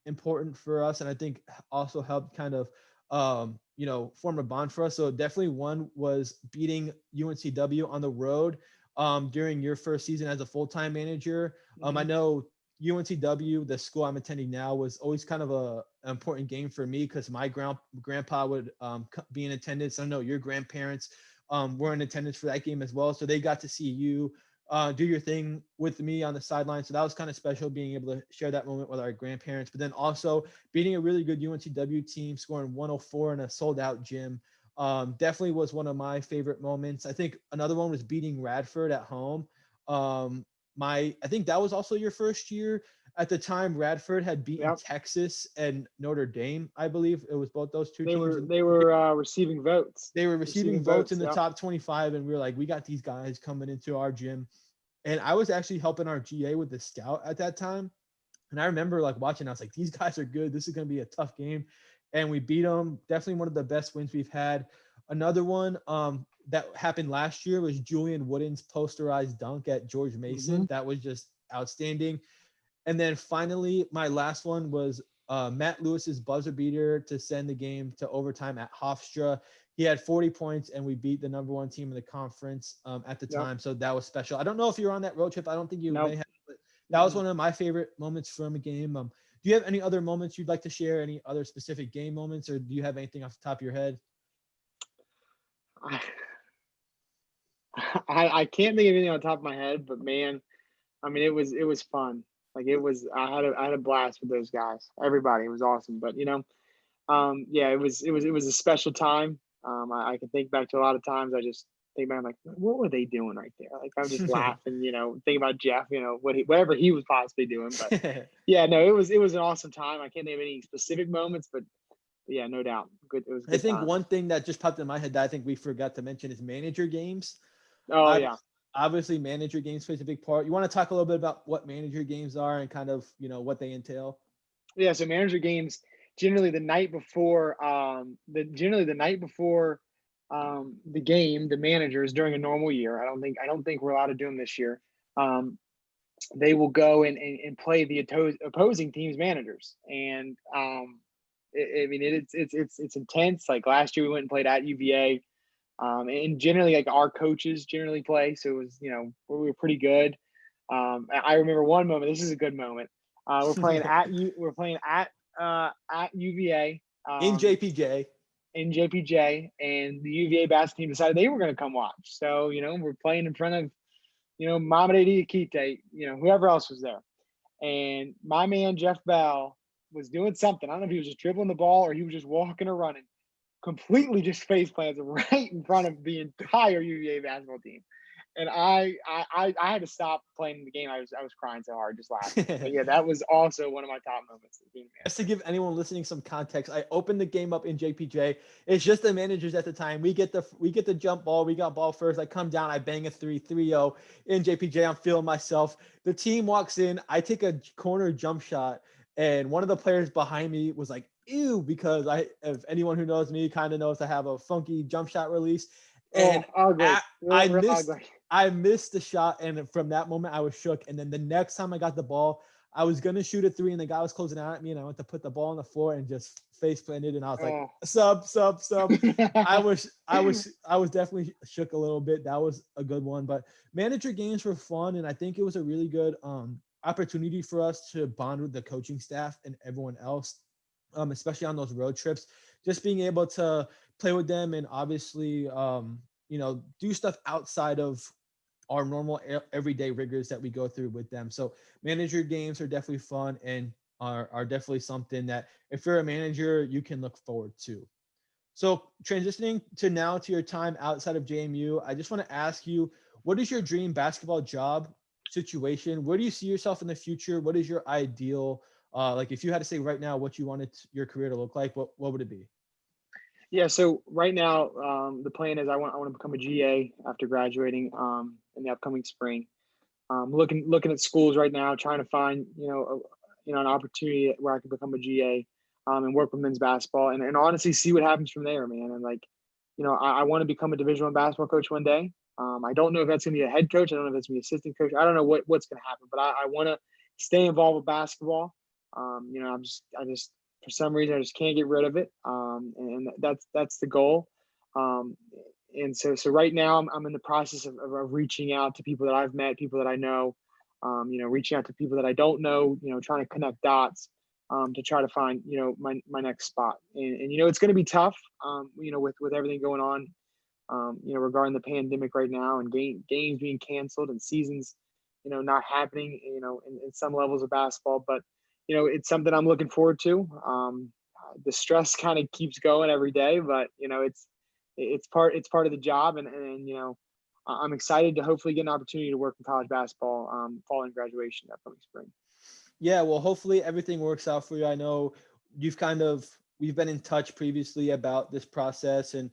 important for us, and I think also helped kind of form a bond for us. So definitely one was beating UNCW on the road during your first season as a full-time manager. I know UNCW, the school I'm attending now, was always kind of an important game for me, because my grandpa would be in attendance. I know your grandparents were in attendance for that game as well, so they got to see you do your thing with me on the sideline. So that was kind of special, being able to share that moment with our grandparents, but then also beating a really good UNCW team, scoring 104 in a sold out gym. Definitely was one of my favorite moments. I think another one was beating Radford at home. I think that was also your first year. At the time, Radford had beaten Texas and Notre Dame. I believe it was both those two teams. They were receiving votes. They were receiving votes in the top 25, and we were like, we got these guys coming into our gym. And I was actually helping our GA with the scout at that time. And I remember like watching, I was like, these guys are good. This is going to be a tough game. And we beat them. Definitely one of the best wins we've had. Another one that happened last year was Julian Wooden's posterized dunk at George Mason. Mm-hmm. That was just outstanding. And then finally, my last one was Matt Lewis's buzzer beater to send the game to overtime at Hofstra. He had 40 points, and we beat the number one team in the conference at the Yep. time. So that was special. I don't know if you were on that road trip. I don't think you Nope. may have, but that was one of my favorite moments from a game. Do you have any other moments you'd like to share? Any other specific game moments, or do you have anything off the top of your head? I can't think of anything on top of my head, but man, I mean, it was fun. Like I had a blast with those guys. Everybody, it was awesome. But yeah, it was a special time. I can think back to a lot of times. I just think back, like, what were they doing right there? Like, I'm just laughing, thinking about Jeff, whatever he was possibly doing. But yeah, no, it was an awesome time. I can't think of any specific moments, but yeah, no doubt, good. It was a good I think time. one thing that just popped in my head that I think we forgot to mention is manager games. Oh yeah. Obviously, manager games plays a big part. You want to talk a little bit about what manager games are and kind of, what they entail? Yeah, so manager games generally the night before the game, the managers during a normal year. I don't think we're allowed to do them this year. They will go and play the opposing team's managers, and I mean it's intense. Like last year, we went and played at UVA, and generally like our coaches generally play, so it was we were pretty good. I remember one moment. This is a good moment. We're playing at UVA In JPJ. in JPJ, and the UVA basketball team decided they were going to come watch. So we're playing in front of Mamade Diakite, whoever else was there, and my man Jeff Bell was doing something. I don't know if he was just dribbling the ball or he was just walking or running. Completely just face plants right in front of the entire UVA basketball team. And I had to stop playing the game. I was crying so hard, just laughing. But yeah, that was also one of my top moments of being Just to give anyone listening some context, I opened the game up in JPJ. It's just the managers at the time. We get the jump ball. We got ball first. I come down. I bang a 3-0 in JPJ. I'm feeling myself. The team walks in. I take a corner jump shot, and one of the players behind me was like, "Ew," because if anyone who knows me kind of knows I have a funky jump shot release. And ugly. I missed the shot, and from that moment I was shook. And then the next time I got the ball, I was gonna shoot a 3, and the guy was closing out at me, and I went to put the ball on the floor and just face planted, and I was like, sub. I was definitely shook a little bit. That was a good one, but manager games were fun, and I think it was a really good opportunity for us to bond with the coaching staff and everyone else, especially on those road trips. Just being able to play with them and obviously, do stuff outside of our normal everyday rigors that we go through with them. So manager games are definitely fun and are definitely something that if you're a manager, you can look forward to. So transitioning to your time outside of JMU, I just want to ask you, what is your dream basketball job situation? Where do you see yourself in the future? What is your ideal, like if you had to say right now what you wanted your career to look like, what would it be? Yeah, so right now, the plan is I want to become a GA after graduating in the upcoming spring. Looking at schools right now, trying to find an opportunity where I can become a GA and work with men's basketball and honestly see what happens from there, man. And I want to become a Division I basketball coach one day. I don't know if that's going to be a head coach. I don't know if that's going to be assistant coach. I don't know what's going to happen, but I want to stay involved with basketball. I just for some reason I just can't get rid of it, and that's the goal. And so right now I'm in the process of reaching out to people that I've met, people that I know, reaching out to people that I don't know, trying to connect dots to try to find my next spot. And it's going to be tough, with everything going on, regarding the pandemic right now and games being canceled and seasons, not happening, in some levels of basketball, but it's something I'm looking forward to. The stress kind of keeps going every day, but it's part of the job, and I'm excited to hopefully get an opportunity to work in college basketball following graduation that coming spring. Yeah, well, hopefully everything works out for you. I know we've been in touch previously about this process, and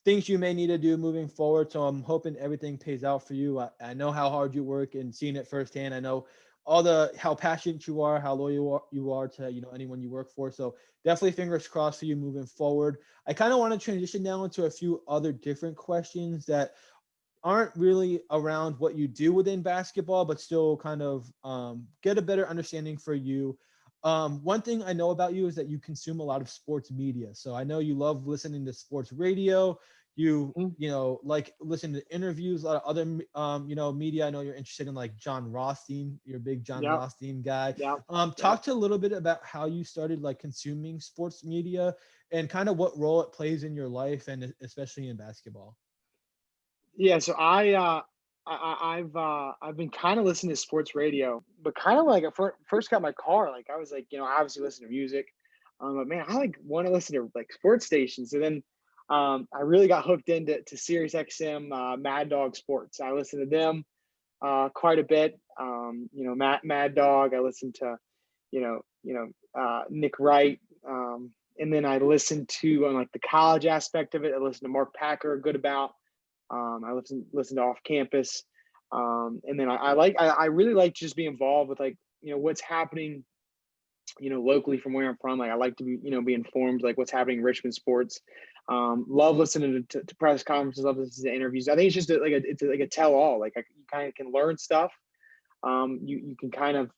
things you may need to do moving forward. So I'm hoping everything pays out for you. I know how hard you work and seeing it firsthand. I know how passionate you are, how loyal you are to anyone you work for. So definitely fingers crossed for you moving forward. I kind of want to transition now into a few other different questions that aren't really around what you do within basketball, but still kind of get a better understanding for you. One thing I know about you is that you consume a lot of sports media. So I know you love listening to sports radio. You Mhm. like listen to interviews, a lot of other media. I know you're interested in like John Rothstein. You're a big John Yep. Rothstein guy. Yep. Yep. Talk to a little bit about how you started like consuming sports media and kind of what role it plays in your life and especially in basketball. Yeah, so I've been kind of listening to sports radio, but kind of like I first got my car, like I was like, obviously listen to music, but man, I like want to listen to like sports stations. And then I really got hooked into Sirius XM, Mad Dog Sports. I listen to them quite a bit. Mad Dog. I listen to Nick Wright. And then I listened to on like the college aspect of it. I listened to Mark Packer a good about. I listen to Off Campus, and then I really like to just be involved with like what's happening locally from where I'm from. Like I like to be informed like what's happening in Richmond sports. Love listening to press conferences. Love listening to interviews. I think it's just it's like a tell all. Like you kind of can learn stuff. You can kind of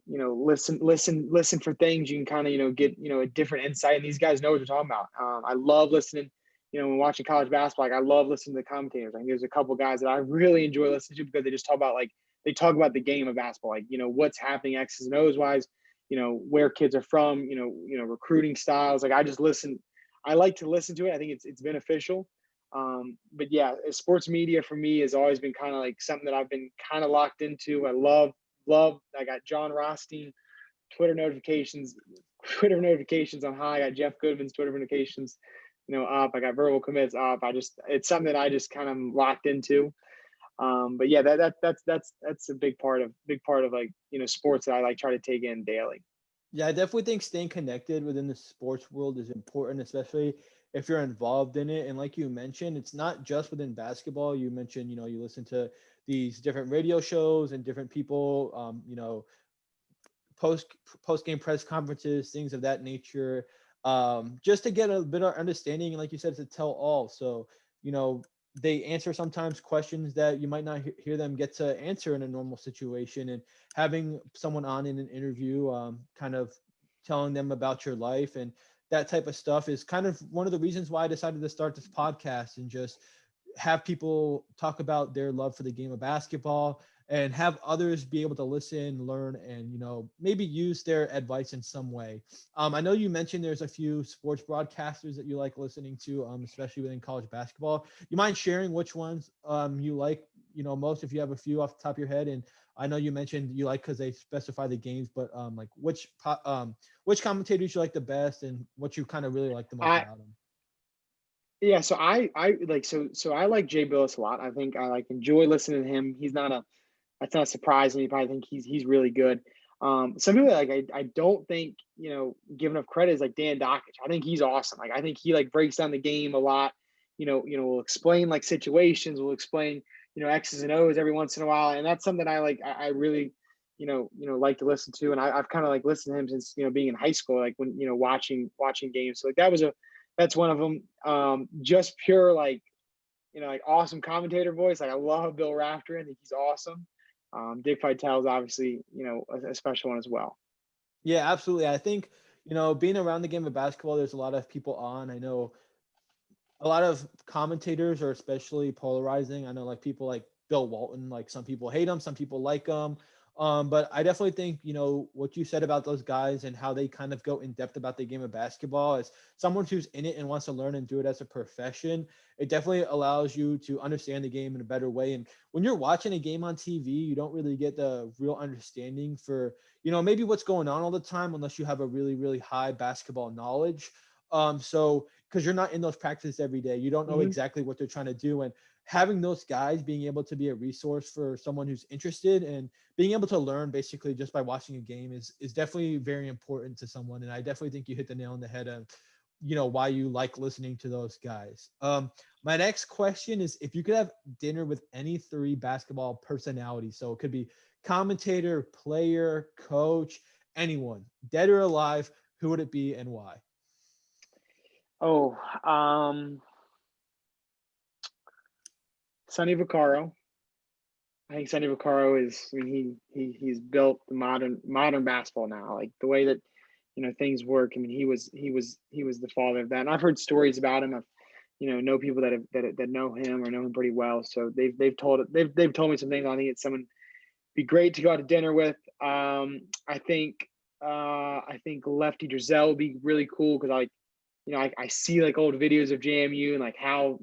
listen for things. You can kind of get a different insight, and these guys know what they're talking about. I love listening, when watching college basketball. Like I love listening to the commentators. I think there's a couple guys that I really enjoy listening to because they just talk about they talk about the game of basketball, like what's happening X's and O's wise, where kids are from, recruiting styles. Like I just listen. I like to listen to it. I think it's beneficial. But yeah, sports media for me has always been kind of like something that I've been kind of locked into. I love. I got John Rothstein Twitter notifications, on high. I got Jeff Goodman's Twitter notifications, up. I got verbal commits up. It's something that I just kind of locked into. But yeah, that's a big part of like sports that I like try to take in daily. Yeah, I definitely think staying connected within the sports world is important, especially if you're involved in it. And like you mentioned, it's not just within basketball. You mentioned, you listen to these different radio shows and different people, post post game press conferences, things of that nature, just to get a bit of understanding. And like you said, it's a tell all. So you know they answer sometimes questions that you might not hear them get to answer in a normal situation. And having someone on in an interview, kind of telling them about your life and that type of stuff is kind of one of the reasons why I decided to start this podcast and just have people talk about their love for the game of basketball and have others be able to listen, learn, and maybe use their advice in some way. I know you mentioned there's a few sports broadcasters that you like listening to, especially within college basketball. You mind sharing which ones you like, most, if you have a few off the top of your head? And I know you mentioned you like because they specify the games, but like which commentators you like the best and what you kind of really like the most I about them. Yeah, so I like I like Jay Billis a lot. I think I like enjoy listening to him. He's not a That's not surprising. You probably think he's really good. Some people like I don't think give enough credit is like Dan Dockich. I think he's awesome. Like I think he like breaks down the game a lot. Will explain like situations. Will explain X's and O's every once in a while, and that's something I like. I really like to listen to, and I've kind of like listened to him since being in high school, like when watching games. So like that's one of them. Just pure like awesome commentator voice. Like I love Bill Rafter. I think he's awesome. Dick Vitale is obviously, a special one as well. Yeah, absolutely. I think, being around the game of basketball, there's a lot of people on. I know a lot of commentators are especially polarizing. I know like people like Bill Walton, like some people hate him, some people like him. But I definitely think, what you said about those guys and how they kind of go in depth about the game of basketball as someone who's in it and wants to learn and do it as a profession. It definitely allows you to understand the game in a better way. And when you're watching a game on TV, you don't really get the real understanding for, maybe what's going on all the time unless you have a really, really high basketball knowledge. So because you're not in those practices every day, you don't know Hmm. exactly what they're trying to do. And having those guys being able to be a resource for someone who's interested and being able to learn basically just by watching a game is definitely very important to someone. And I definitely think you hit the nail on the head of why you like listening to those guys. My next question is, if you could have dinner with any three basketball personalities, so it could be commentator, player, coach, anyone, dead or alive, who would it be and why? Oh, Sonny Vaccaro. I think Sonny Vaccaro is. I mean, he's built the modern basketball now. Like the way that things work. I mean, he was the father of that. And I've heard stories about him. I've know people that know him or know him pretty well. So they've told me some things. I think it's someone be great to go out to dinner with. I think Lefty Drizel would be really cool because I see like old videos of JMU and like how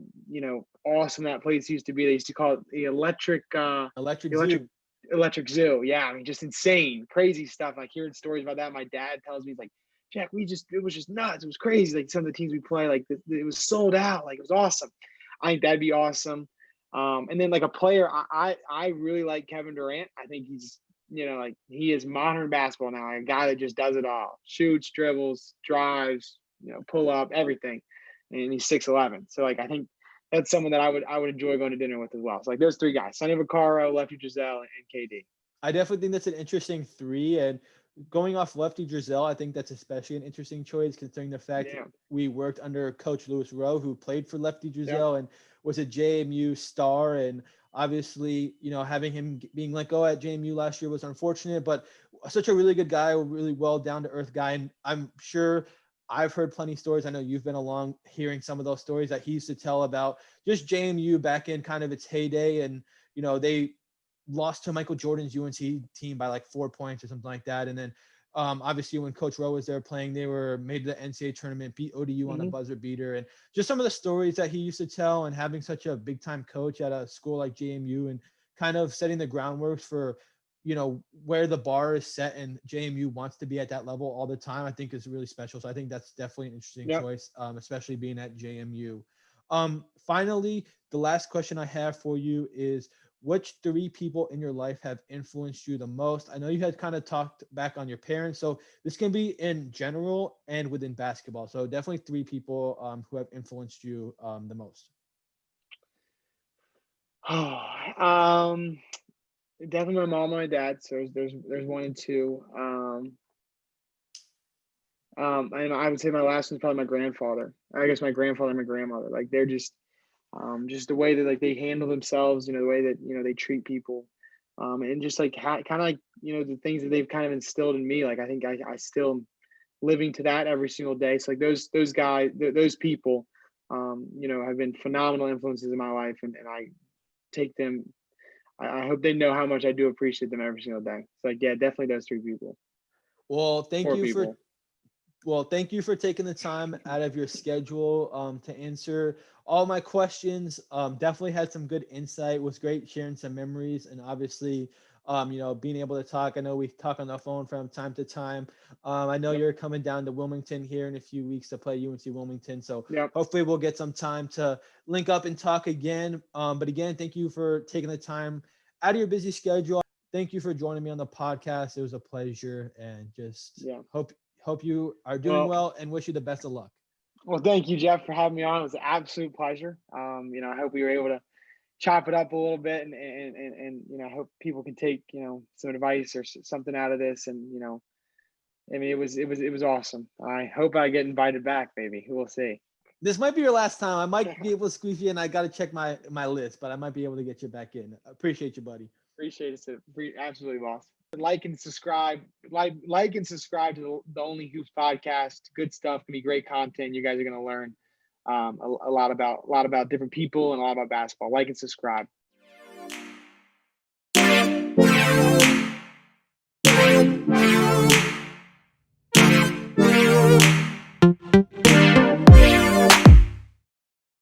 awesome that place used to be. They used to call it the Electric electric Zoo. electric zoo. Yeah, I mean just insane, crazy stuff. Like hearing stories about that. My dad tells me, he's like, Jack, it was just nuts. It was crazy. Like some of the teams we play, like it was sold out. Like it was awesome. I think that'd be awesome. And then like a player, I really like Kevin Durant. I think he's like he is modern basketball now. Like, a guy that just does it all: shoots, dribbles, drives, pull up, everything. And he's 6'11". So like I think that's someone that I would enjoy going to dinner with as well. So like those three guys: Sonny Vaccaro, Lefty Drizel, and KD. I definitely think that's an interesting three. And going off Lefty Drizel, I think that's especially an interesting choice considering the fact Yeah. we worked under Coach Lewis Rowe, who played for Lefty Yeah. Drizel and was a JMU star. And obviously, having him being let go at JMU last year was unfortunate, but such a really good guy, a really well down to earth guy. And I'm sure I've heard plenty of stories. I know you've been along hearing some of those stories that he used to tell about just JMU back in kind of its heyday. And, they lost to Michael Jordan's UNC team by like 4 points or something like that. And then obviously when Coach Rowe was there playing, they were made the NCAA tournament, beat ODU on a buzzer beater. And just some of the stories that he used to tell, and having such a big time coach at a school like JMU and kind of setting the groundwork for, where the bar is set and JMU wants to be at that level all the time, I think is really special. So I think that's definitely an interesting Yep. choice, especially being at JMU. Finally, the last question I have for you is, which three people in your life have influenced you the most? I know you had kind of talked back on your parents, so this can be in general and within basketball. So definitely three people who have influenced you the most. Definitely my mom and my dad. So there's one and two. And I would say my last one's probably my grandfather. I guess my grandfather and my grandmother. Like they're just the way that like they handle themselves, the way that they treat people, and just like kind of like the things that they've kind of instilled in me. Like I think I still am living to that every single day. So like those guys, those people, have been phenomenal influences in my life, and I take them. I hope they know how much I do appreciate them every single day. So like yeah, definitely those three people, Well, thank four you for people. Well, thank you for taking the time out of your schedule to answer all my questions. Definitely had some good insight. It was great sharing some memories, and obviously, being able to talk. I know we talk on the phone from time to time. I know Yep. you're coming down to Wilmington here in a few weeks to play UNC Wilmington, so Yep. hopefully we'll get some time to link up and talk again. But again, thank you for taking the time out of your busy schedule. Thank you for joining me on the podcast. It was a pleasure, and just Yeah. hope you are doing Well, well and wish you the best of luck. well, thank you, Jeff, for having me on. It was an absolute pleasure. I hope we were able to chop it up a little bit, and I hope people can take some advice or something out of this. And I mean, it was awesome. I hope I get invited back, maybe. We'll see. This might be your last time. I might be able to squeeze you in. I got to check my list, but I might be able to get you back in. Appreciate you, buddy. Appreciate it. Absolutely, boss. Like and subscribe. Like and subscribe to the Only Hoops podcast. Good stuff. Gonna be great content. You guys are gonna learn a lot about different people and a lot about basketball. Like and subscribe.